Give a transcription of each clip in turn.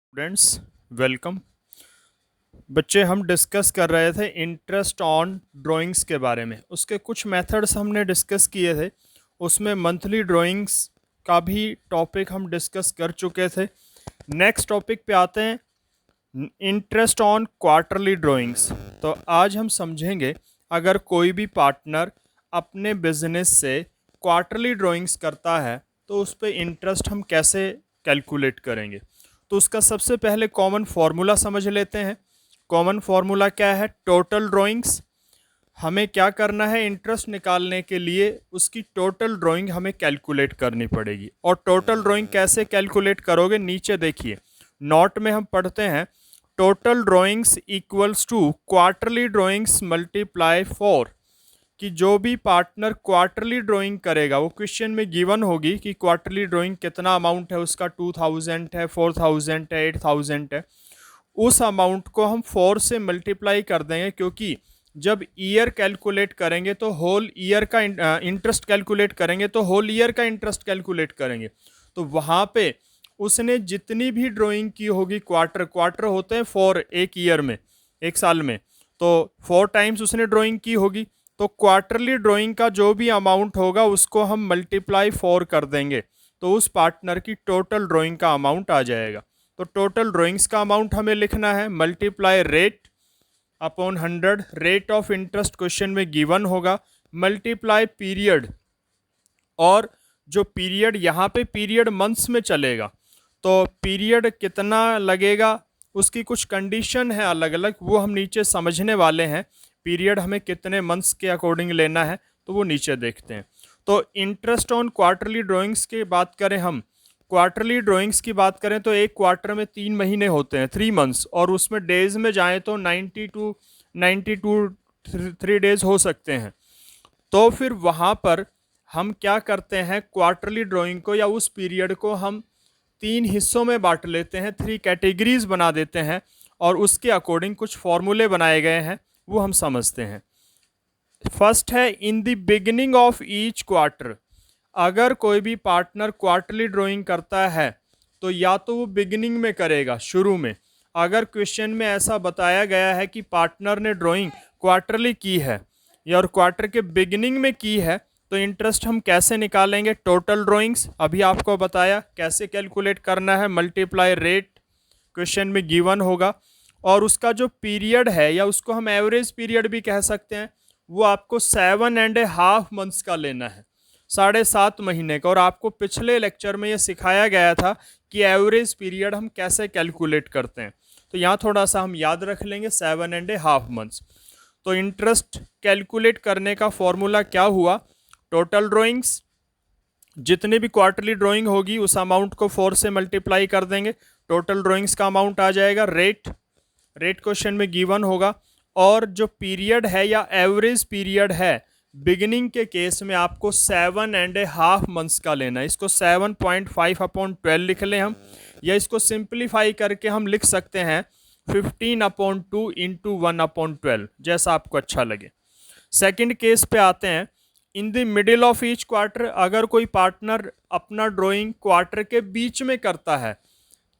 Students, welcome. बच्चे, हम discuss कर रहे थे इंटरेस्ट ऑन ड्राइंग्स के बारे में। उसके कुछ मेथड्स हमने डिस्कस किए थे। उसमें मंथली ड्राइंग्स का भी टॉपिक हम डिस्कस कर चुके थे। नेक्स्ट टॉपिक पे आते हैं, इंटरेस्ट ऑन क्वार्टरली ड्राइंग्स। तो आज हम समझेंगे, अगर कोई भी पार्टनर अपने बिजनेस से क्वार्टरली ड्राइंग्स करता है तो उस पर इंटरेस्ट हम कैसे कैलकुलेट करेंगे। तो उसका सबसे पहले कॉमन फार्मूला समझ लेते हैं। कॉमन फार्मूला क्या है? Total drawings. हमें क्या करना है? इंटरेस्ट निकालने के लिए उसकी टोटल ड्राइंग हमें कैलकुलेट करनी पड़ेगी। और टोटल ड्राइंग कैसे कैलकुलेट करोगे? नीचे देखिए, नोट में हम पढ़ते हैं, total drawings equals to quarterly drawings multiply 4। कि जो भी पार्टनर क्वार्टरली ड्राइंग करेगा, वो क्वेश्चन में गिवन होगी कि क्वार्टरली ड्राइंग कितना अमाउंट है उसका, 2000 है, 4000 है, 8000 है। उस अमाउंट को हम 4 से मल्टीप्लाई कर देंगे, क्योंकि जब ईयर कैलकुलेट करेंगे तो होल ईयर का इंटरेस्ट कैलकुलेट करेंगे तो होल ईयर का इंटरेस्ट कैलकुलेट करेंगे। तो वहाँ पे उसने जितनी भी ड्राइंग की होगी, क्वार्टर क्वार्टर होते हैं 4 एक ईयर में, एक साल में, तो 4 टाइम्स उसने ड्राइंग की होगी। तो क्वार्टरली ड्राइंग का जो भी अमाउंट होगा उसको हम मल्टीप्लाई 4 कर देंगे, तो उस पार्टनर की टोटल ड्राइंग का अमाउंट आ जाएगा। तो टोटल ड्राइंग्स का अमाउंट हमें लिखना है, multiply rate upon 100। Rate of interest question में गिवन होगा, मल्टीप्लाई पीरियड। और जो पीरियड, यहाँ पे पीरियड मंथ्स में चलेगा, तो पीरियड कितना लगेगा उसकी कुछ कंडीशन है अलग अलग, वो हम नीचे समझने वाले हैं। पीरियड हमें कितने मंथ्स के अकॉर्डिंग लेना है तो वो नीचे देखते हैं। तो इंटरेस्ट ऑन क्वार्टरली ड्राइंग्स की बात करें, हम क्वार्टरली ड्राइंग्स की बात करें तो एक क्वार्टर में 3 महीने होते हैं, 3 मंथ्स, और उसमें डेज में जाएं तो 92 3 डेज हो सकते हैं। तो फिर वहाँ पर हम क्या करते हैं, क्वार्टरली ड्राइंग को या उस पीरियड को हम 3 हिस्सों में बांट लेते हैं, 3 कैटेगरीज बना देते हैं, और उसके अकॉर्डिंग कुछ फॉर्मूले बनाए गए हैं, वो हम समझते हैं। फर्स्ट है, in the beginning of each quarter. अगर कोई भी पार्टनर क्वार्टरली ड्राइंग करता है तो या तो वो बिगिनिंग में करेगा, शुरू में। अगर क्वेश्चन में ऐसा बताया गया है कि पार्टनर ने ड्राइंग क्वार्टरली की है या और क्वार्टर के बिगिनिंग में की है, तो इंटरेस्ट हम कैसे निकालेंगे? टोटल ड्राइंग्स अभी आपको बताया कैसे कैलकुलेट करना है, मल्टीप्लाई रेट क्वेश्चन में गिवन होगा। और उसका जो पीरियड है, या उसको हम एवरेज पीरियड भी कह सकते हैं, वो आपको 7.5 मंथ्स का लेना है, 7.5 महीने का। और आपको पिछले लेक्चर में ये सिखाया गया था कि एवरेज पीरियड हम कैसे कैलकुलेट करते हैं। तो यहाँ थोड़ा सा हम याद रख लेंगे, 7.5 मंथ्स। तो इंटरेस्ट कैलकुलेट करने का फॉर्मूला क्या हुआ? टोटल ड्राइंग्स, जितनी भी क्वार्टरली ड्राइंग होगी उस अमाउंट को 4 से मल्टीप्लाई कर देंगे, टोटल ड्राइंग्स का अमाउंट आ जाएगा। रेट क्वेश्चन में गिवन होगा। और जो पीरियड है या एवरेज पीरियड है, बिगिनिंग के केस में आपको 7.5 मंथ्स का लेना है। इसको 7.5/12 लिख लें हम, या इसको सिंप्लीफाई करके हम लिख सकते हैं 15/2 इंटू 1/12, जैसा आपको अच्छा लगे। सेकंड केस पे आते हैं, in the middle of each quarter. अगर कोई पार्टनर अपना ड्राइंग क्वार्टर के बीच में करता है,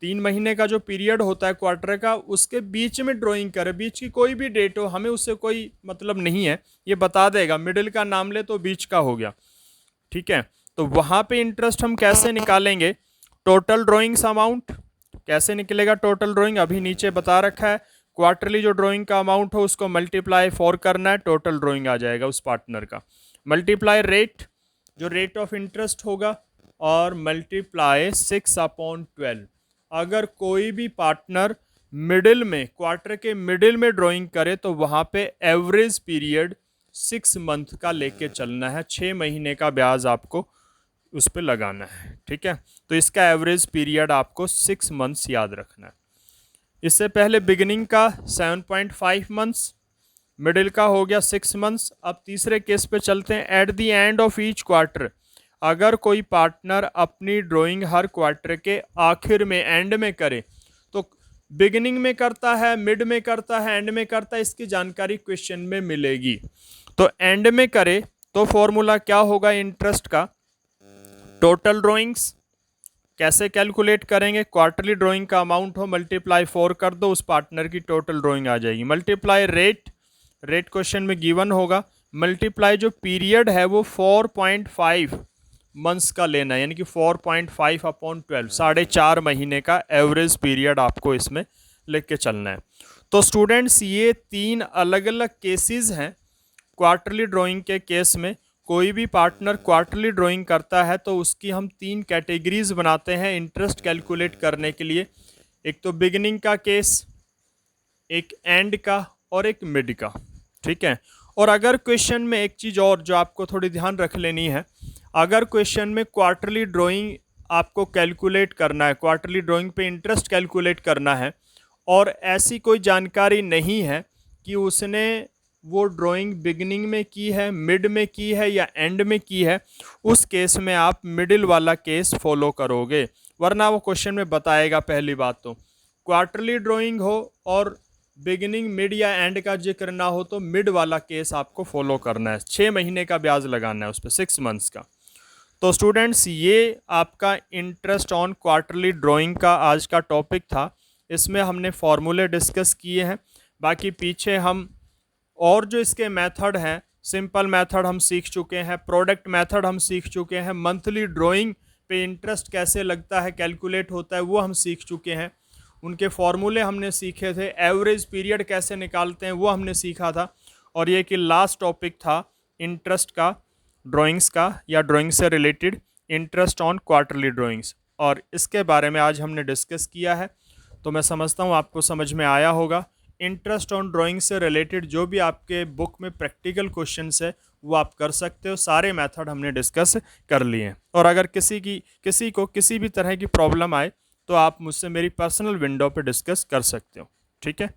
3 महीने का जो पीरियड होता है क्वार्टर का, उसके बीच में ड्राइंग करे, बीच की कोई भी डेट हो, हमें उससे कोई मतलब नहीं है, ये बता देगा। मिडिल का नाम ले तो बीच का हो गया, ठीक है। तो वहाँ पे इंटरेस्ट हम कैसे निकालेंगे? टोटल ड्राइंग्स अमाउंट कैसे निकलेगा? टोटल ड्राइंग अभी नीचे बता रखा है, क्वार्टरली जो ड्राइंग का अमाउंट हो उसको मल्टीप्लाई 4 करना है, टोटल ड्राइंग आ जाएगा उस पार्टनर का। मल्टीप्लाई रेट, जो रेट ऑफ इंटरेस्ट होगा, और मल्टीप्लाई 6/12। अगर कोई भी पार्टनर मिडिल में, क्वार्टर के मिडिल में ड्राइंग करे तो वहाँ पे एवरेज पीरियड 6 मंथ का लेके चलना है, 6 महीने का ब्याज आपको उस पर लगाना है, ठीक है। तो इसका एवरेज पीरियड आपको 6 मंथ्स याद रखना है। इससे पहले बिगिनिंग का 7.5 मंथ्स, मिडिल का हो गया 6 मंथ्स। अब तीसरे केस पे चलते हैं, at the end of each quarter. अगर कोई पार्टनर अपनी ड्राइंग हर क्वार्टर के आखिर में, एंड में करे, तो बिगिनिंग में करता है, मिड में करता है, एंड में करता है, इसकी जानकारी क्वेश्चन में मिलेगी। तो एंड में करे तो फॉर्मूला क्या होगा इंटरेस्ट का? टोटल ड्राइंग्स कैसे कैलकुलेट करेंगे? क्वार्टरली ड्राइंग का अमाउंट हो, मल्टीप्लाई 4 कर दो, उस पार्टनर की टोटल ड्राइंग आ जाएगी। मल्टीप्लाई रेट, रेट क्वेश्चन में गिवन होगा। मल्टीप्लाई जो पीरियड है वो 4.5 मंथ्स का लेना है, यानी कि 4.5 अपॉन 12, 4.5 महीने का एवरेज पीरियड आपको इसमें लिख के चलना है। तो स्टूडेंट्स ये 3 अलग अलग केसेस हैं क्वार्टरली ड्राइंग के केस में। कोई भी पार्टनर क्वार्टरली ड्राइंग करता है तो उसकी हम 3 कैटेगरीज बनाते हैं इंटरेस्ट कैलकुलेट करने के लिए। एक तो बिगिनिंग का केस, एक एंड का, और एक मिड का, ठीक है। और अगर क्वेश्चन में एक चीज़ और जो आपको थोड़ी ध्यान रख लेनी है, अगर क्वेश्चन में क्वार्टरली ड्राइंग आपको कैलकुलेट करना है, क्वार्टरली ड्राइंग पे इंटरेस्ट कैलकुलेट करना है, और ऐसी कोई जानकारी नहीं है कि उसने वो ड्राइंग बिगिनिंग में की है, मिड में की है या एंड में की है, उस केस में आप मिडिल वाला केस फॉलो करोगे, वरना वो क्वेश्चन में बताएगा। पहली बात तो क्वार्टरली ड्राइंग हो और बिगिनिंग, मिड या एंड का जिक्र ना हो तो मिड वाला केस आपको फॉलो करना है। 6 महीने का ब्याज लगाना है उस पर, 6 मंथ्स का। तो स्टूडेंट्स ये आपका इंटरेस्ट ऑन क्वार्टरली ड्राइंग का आज का टॉपिक था। इसमें हमने फॉर्मूले डिस्कस किए हैं, बाकी पीछे हम और जो इसके मेथड हैं, सिंपल मेथड हम सीख चुके हैं, प्रोडक्ट मेथड हम सीख चुके हैं, मंथली ड्राइंग पे इंटरेस्ट कैसे लगता है, कैलकुलेट होता है, वो हम सीख चुके हैं। उनके फॉर्मूले हमने सीखे थे, एवरेज पीरियड कैसे निकालते हैं वो हमने सीखा था। और ये कि लास्ट टॉपिक था इंटरेस्ट का, ड्राइंग्स का, या ड्राइंग से related interest on quarterly drawings, और इसके बारे में आज हमने डिस्कस किया है। तो मैं समझता हूँ आपको समझ में आया होगा। इंटरेस्ट ऑन ड्राइंग से रिलेटेड जो भी आपके बुक में प्रैक्टिकल क्वेश्चंस है वो आप कर सकते हो। सारे मेथड हमने डिस्कस कर लिए हैं, और अगर किसी को किसी भी तरह की प्रॉब्लम आए तो आप मुझसे मेरी पर्सनल विंडो पे डिस्कस कर सकते हो, ठीक है।